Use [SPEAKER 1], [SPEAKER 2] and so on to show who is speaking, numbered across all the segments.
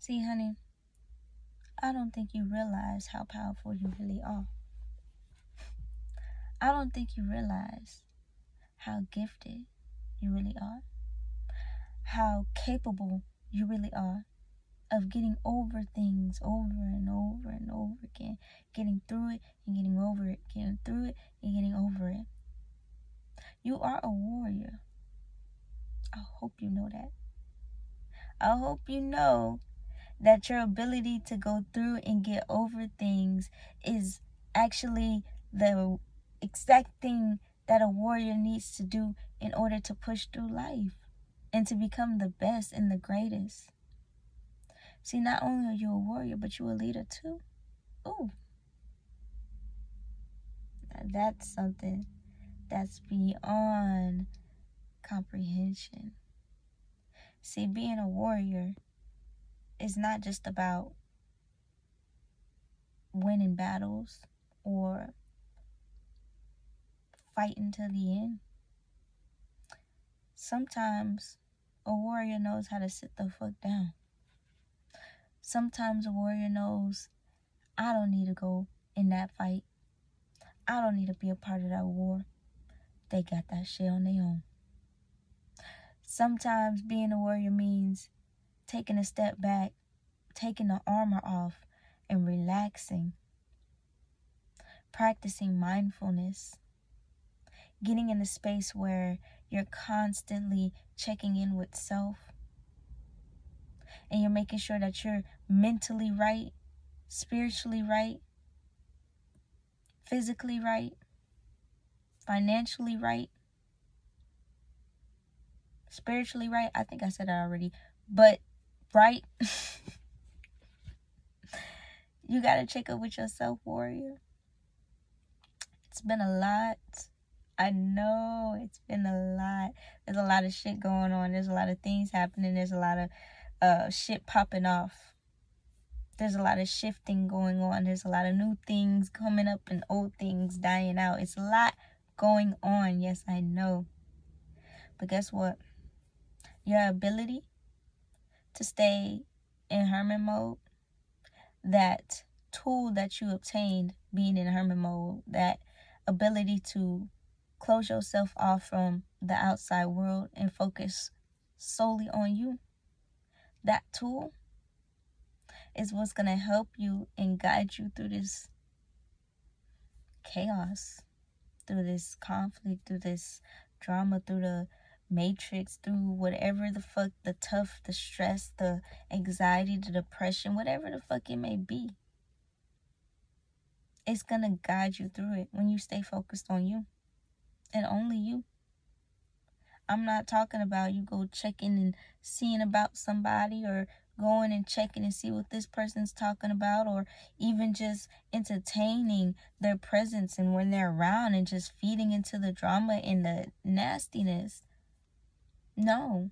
[SPEAKER 1] See, honey, I don't think you realize how powerful you really are. I don't think you realize how gifted you really are, how capable you really are of getting over things over and over and over again, getting through it and getting over it, getting through it and getting over it. You are a warrior. I hope you know that. I hope you know that your ability to go through and get over things is actually the exact thing that a warrior needs to do in order to push through life and to become the best and the greatest. See, not only are you a warrior, but you're a leader too. Ooh. Now that's something that's beyond comprehension. See, being a warrior is not just about winning battles or fighting to the end. Sometimes a warrior knows how to sit the fuck down. Sometimes a warrior knows, I don't need to go in that fight. I don't need to be a part of that war. They got that shit on their own. Sometimes being a warrior means taking a step back, taking the armor off, and relaxing. Practicing mindfulness. Getting in a space where you're constantly checking in with self. And you're making sure that you're mentally right, spiritually right, physically right, financially right, spiritually right. I think I said that already. But right. You got to check up with yourself, warrior. It's been a lot. I know it's been a lot. There's a lot of shit going on. There's a lot of things happening. There's a lot of shit popping off. There's a lot of shifting going on. There's a lot of new things coming up and old things dying out. It's a lot going on. Yes, I know. But guess what? Your ability to stay in hermit mode, that tool that you obtained being in hermit mode, that ability to close yourself off from the outside world and focus solely on you, that tool is what's going to help you and guide you through this chaos, through this conflict, through this drama, through the matrix, through whatever the fuck, the tough, the stress, the anxiety, the depression, whatever the fuck it may be. It's going to guide you through it when you stay focused on you and only you. I'm not talking about you go checking and seeing about somebody, or going and checking and see what this person's talking about, or even just entertaining their presence and when they're around and just feeding into the drama and the nastiness. No.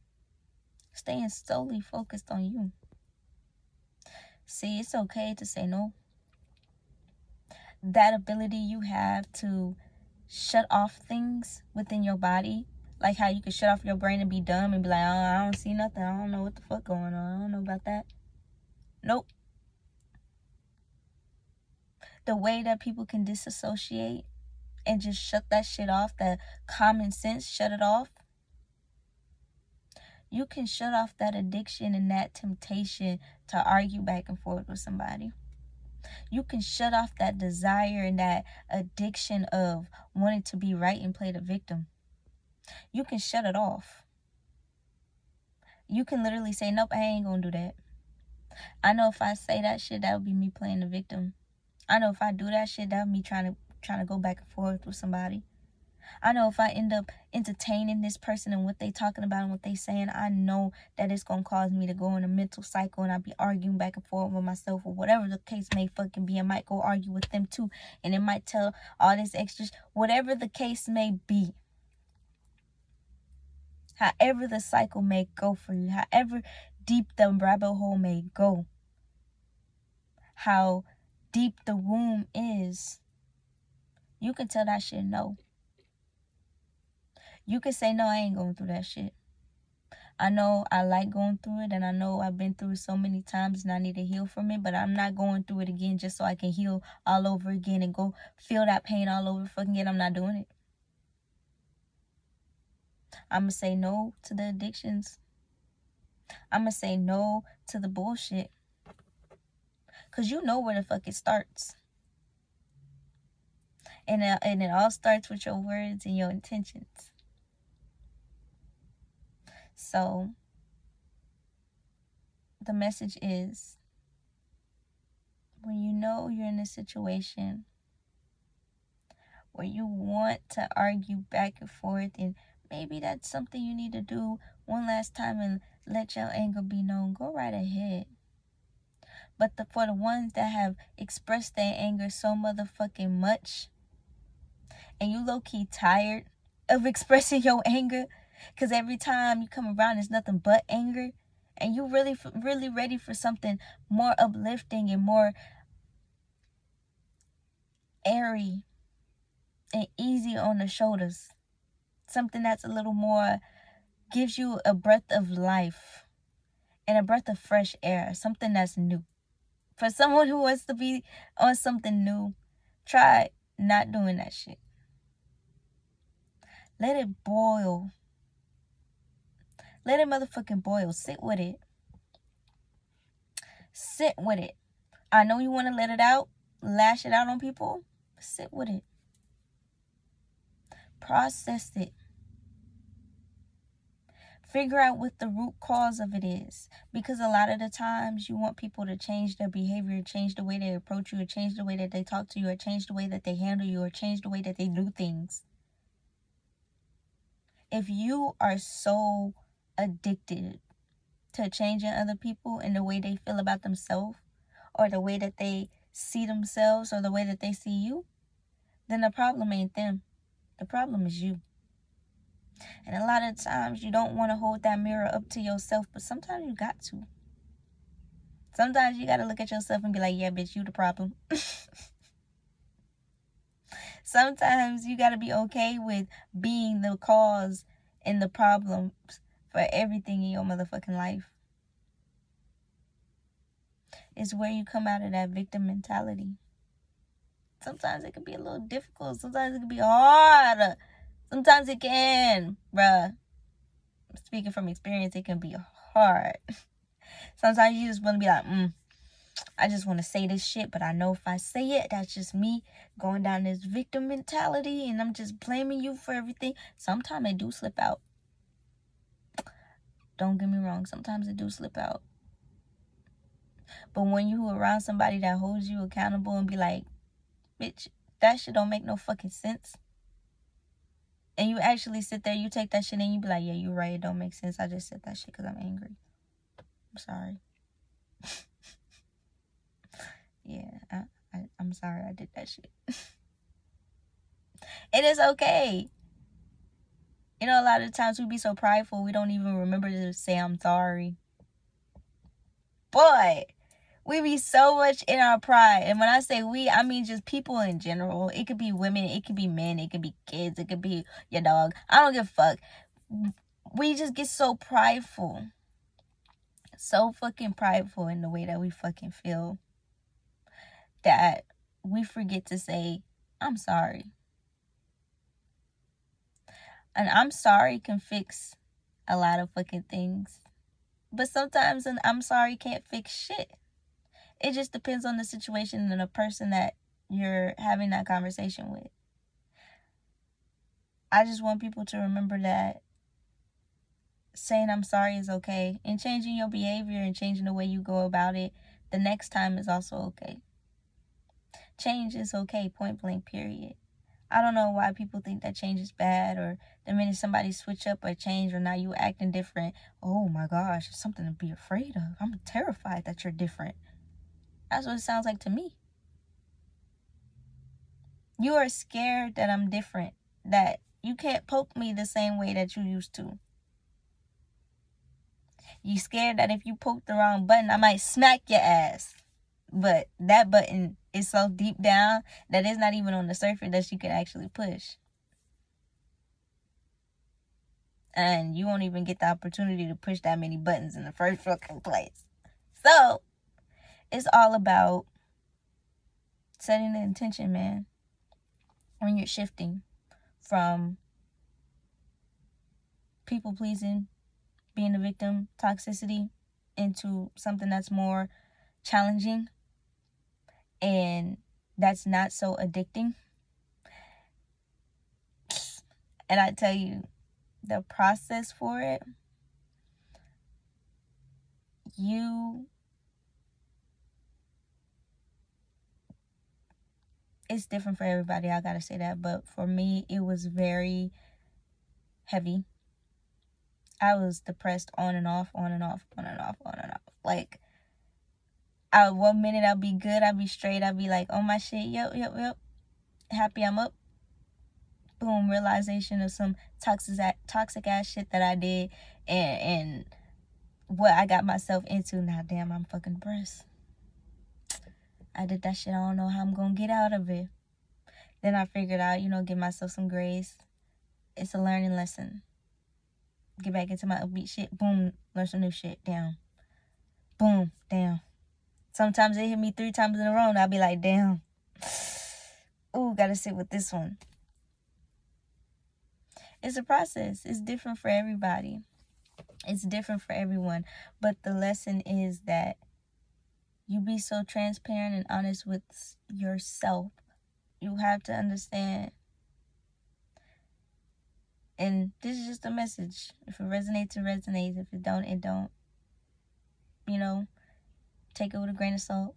[SPEAKER 1] Staying solely focused on you. See, it's okay to say no. That ability you have to shut off things within your body, like how you can shut off your brain and be dumb and be like, oh, I don't see nothing. I don't know what the fuck going on. I don't know about that. Nope. The way that people can disassociate and just shut that shit off, that common sense, shut it off. You can shut off that addiction and that temptation to argue back and forth with somebody. You can shut off that desire and that addiction of wanting to be right and play the victim. You can shut it off. You can literally say, nope, I ain't gonna do that. I know if I say that shit, that would be me playing the victim. I know if I do that shit, that would be trying to go back and forth with somebody. I know if I end up entertaining this person and what they talking about and what they saying, I know that it's going to cause me to go in a mental cycle and I'll be arguing back and forth with myself, or whatever the case may fucking be. I might go argue with them too, and it might tell all this extra, whatever the case may be. However the cycle may go for you, however deep the rabbit hole may go, how deep the womb is, you can tell that shit no. You can say, no, I ain't going through that shit. I know I like going through it, and I know I've been through it so many times and I need to heal from it, but I'm not going through it again just so I can heal all over again and go feel that pain all over fucking again. I'm not doing it. I'm going to say no to the addictions. I'm going to say no to the bullshit. Because you know where the fuck it starts. And it all starts with your words and your intentions. So, the message is, when you know you're in a situation where you want to argue back and forth, and maybe that's something you need to do one last time and let your anger be known, go right ahead. But for the ones that have expressed their anger so motherfucking much, and you low-key tired of expressing your anger, because every time you come around it's nothing but anger, and you really ready for something more uplifting and more airy and easy on the shoulders, something that's a little more, gives you a breath of life and a breath of fresh air, something that's new. For someone who wants to be on something new, try not doing that shit. Let it boil. Let it motherfucking boil. Sit with it. Sit with it. I know you want to let it out, lash it out on people. Sit with it. Process it. Figure out what the root cause of it is. Because a lot of the times you want people to change their behavior, change the way they approach you, or change the way that they talk to you, or change the way that they handle you, or change the way that they do things. If you are so addicted to changing other people and the way they feel about themselves, or the way that they see themselves, or the way that they see you, then the problem ain't them. The problem is you. And a lot of times you don't want to hold that mirror up to yourself, but sometimes you got to. Sometimes you got to look at yourself and be like, yeah, bitch, you the problem. Sometimes you got to be okay with being the cause and the problems for everything in your motherfucking life. It's where you come out of that victim mentality. Sometimes it can be a little difficult. Sometimes it can be hard. Sometimes it can, bruh. Speaking from experience, it can be hard. Sometimes you just want to be like, I just want to say this shit, but I know if I say it, that's just me going down this victim mentality, and I'm just blaming you for everything. Sometimes it do slip out. Don't get me wrong. Sometimes it do slip out. But when you around somebody that holds you accountable and be like, bitch, that shit don't make no fucking sense. And you actually sit there, you take that shit and you be like, yeah, you're right. It don't make sense. I just said that shit because I'm angry. I'm sorry. Yeah, I'm sorry I did that shit. It is okay. You know, a lot of times we be so prideful, we don't even remember to say I'm sorry. But we be so much in our pride. And when I say we, I mean just people in general. It could be women, it could be men, it could be kids, it could be your dog. I don't give a fuck. We just get so prideful. So fucking prideful in the way that we fucking feel, that we forget to say, I'm sorry. And I'm sorry can fix a lot of fucking things. But sometimes an I'm sorry can't fix shit. It just depends on the situation and the person that you're having that conversation with. I just want people to remember that saying I'm sorry is okay. And changing your behavior and changing the way you go about it the next time is also okay. Change is okay, point blank, period. I don't know why people think that change is bad, or the minute somebody switch up or change, or now you acting different, oh my gosh, it's something to be afraid of. I'm terrified that you're different. That's what it sounds like to me. You are scared that I'm different, that you can't poke me the same way that you used to. You scared that if you poke the wrong button, I might smack your ass. But that button is so deep down that it's not even on the surface that you can actually push. And you won't even get the opportunity to push that many buttons in the first fucking place. So, it's all about setting the intention, man. When you're shifting from people pleasing, being a victim, toxicity, into something that's more challenging and that's not so addicting. And I tell you, the process for it, it's different for everybody, I gotta say that. But for me, it was very heavy. I was depressed on and off, on and off, on and off, on and off. Like, one minute I'll be good, I'll be straight, I'll be like, oh my shit, yep, happy I'm up. Boom, realization of some toxic ass shit that I did, and what I got myself into. Now, damn, I'm fucking depressed. I did that shit. I don't know how I'm gonna get out of it. Then I figured out, give myself some grace. It's a learning lesson. Get back into my upbeat shit. Boom, learn some new shit. Down. Boom, down. Sometimes it hit me 3 times in a row, and I'll be like, damn. Ooh, gotta sit with this one. It's a process. It's different for everybody. It's different for everyone. But the lesson is that you be so transparent and honest with yourself. You have to understand. And this is just a message. If it resonates, it resonates. If it don't, it don't. Take it with a grain of salt.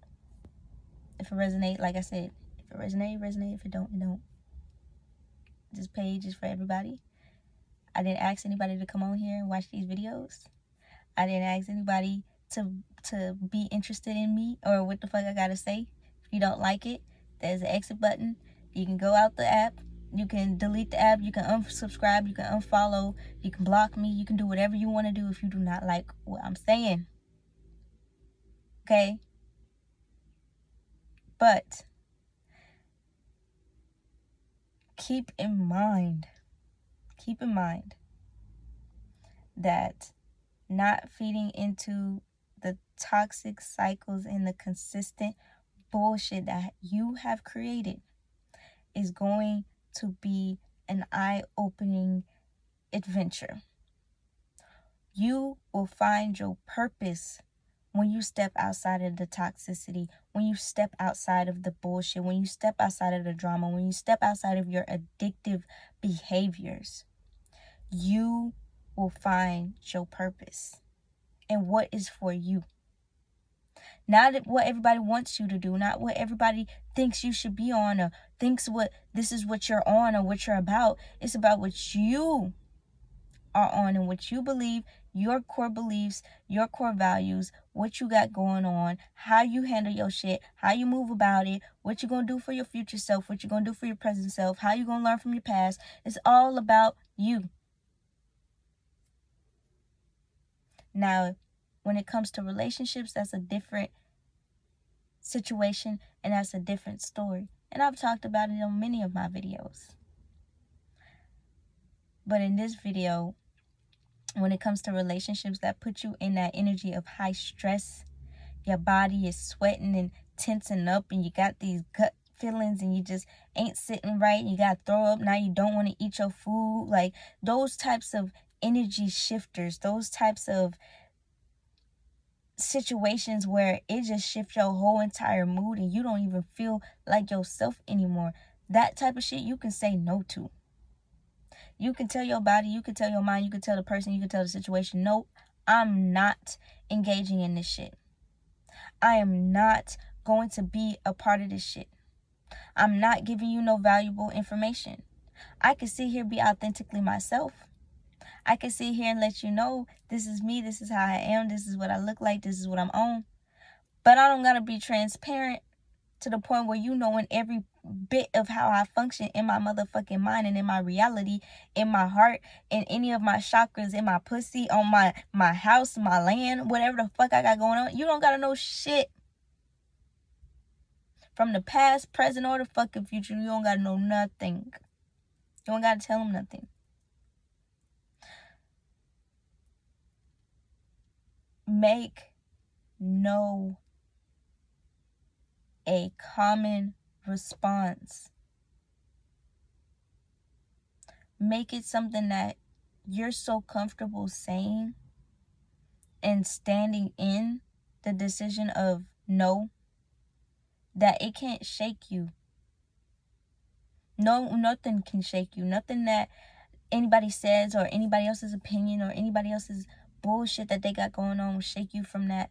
[SPEAKER 1] If it resonates, like I said, if it resonates, it resonates. If it don't, it don't. This page is for everybody. I didn't ask anybody to come on here and watch these videos. I didn't ask anybody to be interested in me or what the fuck I gotta say. If you don't like it, there's an exit button. You can go out the app. You can delete the app. You can unsubscribe. You can unfollow. You can block me. You can do whatever you want to do if you do not like what I'm saying. Okay? But keep in mind that not feeding into the toxic cycles and the consistent bullshit that you have created is going to be an eye-opening adventure. You will find your purpose when you step outside of the toxicity, when you step outside of the bullshit, when you step outside of the drama, when you step outside of your addictive behaviors. You will find your purpose and what is for you. Not what everybody wants you to do, not what everybody thinks you should be on or thinks this is what you're on or what you're about. It's about what you are on and what you believe, your core beliefs, your core values, what you got going on, how you handle your shit, how you move about it, what you're going to do for your future self, what you're going to do for your present self, how you're going to learn from your past. It's all about you. Now, when it comes to relationships, that's a different situation and that's a different story. And I've talked about it on many of my videos. But in this video, when it comes to relationships that put you in that energy of high stress, your body is sweating and tensing up and you got these gut feelings and you just ain't sitting right and you got to throw up, now you don't want to eat your food, like those types of energy shifters, those types of situations where it just shifts your whole entire mood and you don't even feel like yourself anymore. That type of shit you can say no to. You can tell your body, you can tell your mind, you can tell the person, you can tell the situation, no, I'm not engaging in this shit. I am not going to be a part of this shit. I'm not giving you no valuable information. I can sit here, be authentically myself. I can sit here and let you know this is me, this is how I am, this is what I look like, this is what I'm on. But I don't gotta be transparent to the point where you know in every bit of how I function in my motherfucking mind and in my reality, in my heart, in any of my chakras, in my pussy, on my house, my land, whatever the fuck I got going on. You don't gotta know shit. From the past, present, or the fucking future, you don't gotta know nothing. You don't gotta tell them nothing. make no a common response. Make it something that you're so comfortable saying and standing in the decision of no, that it can't shake you. No, nothing can shake you. Nothing that anybody says or anybody else's opinion or anybody else's bullshit that they got going on will shake you from that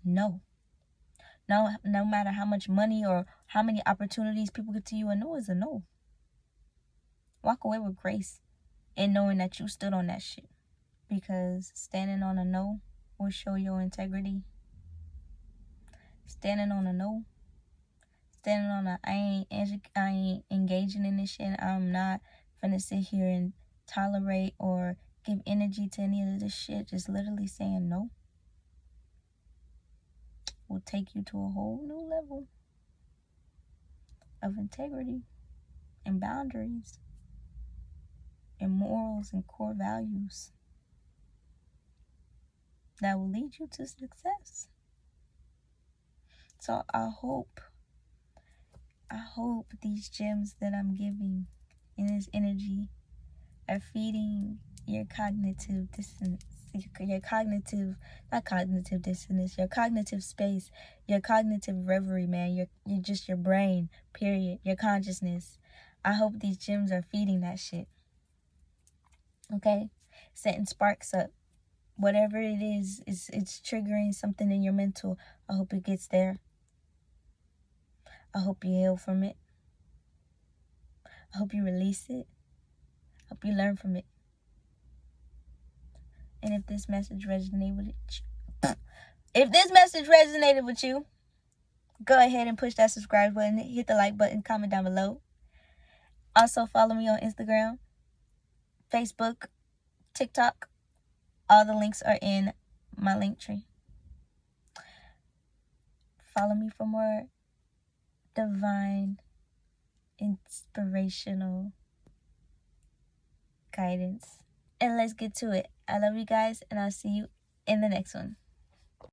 [SPEAKER 1] no. No matter how much money or how many opportunities people get to you, a no is a no. Walk away with grace and knowing that you stood on that shit. Because standing on a no will show your integrity. Standing on a no. Standing on a I ain't engaging in this shit. I'm not finna sit here and tolerate or give energy to any of this shit. Just literally saying no will take you to a whole new level of integrity and boundaries and morals and core values that will lead you to success. So I hope these gems that I'm giving in this energy are feeding your cognitive dissonance, your cognitive space, your cognitive reverie, man. You're just your brain, period. Your consciousness. I hope these gems are feeding that shit. Okay? Setting sparks up. Whatever it is, it's triggering something in your mental. I hope it gets there. I hope you heal from it. I hope you release it. I hope you learn from it. And if this message resonated with you, go ahead and push that subscribe button, hit the like button, comment down below. Also follow me on Instagram, Facebook, TikTok. All the links are in my link tree. Follow me for more divine, inspirational guidance. And let's get to it. I love you guys, and I'll see you in the next one.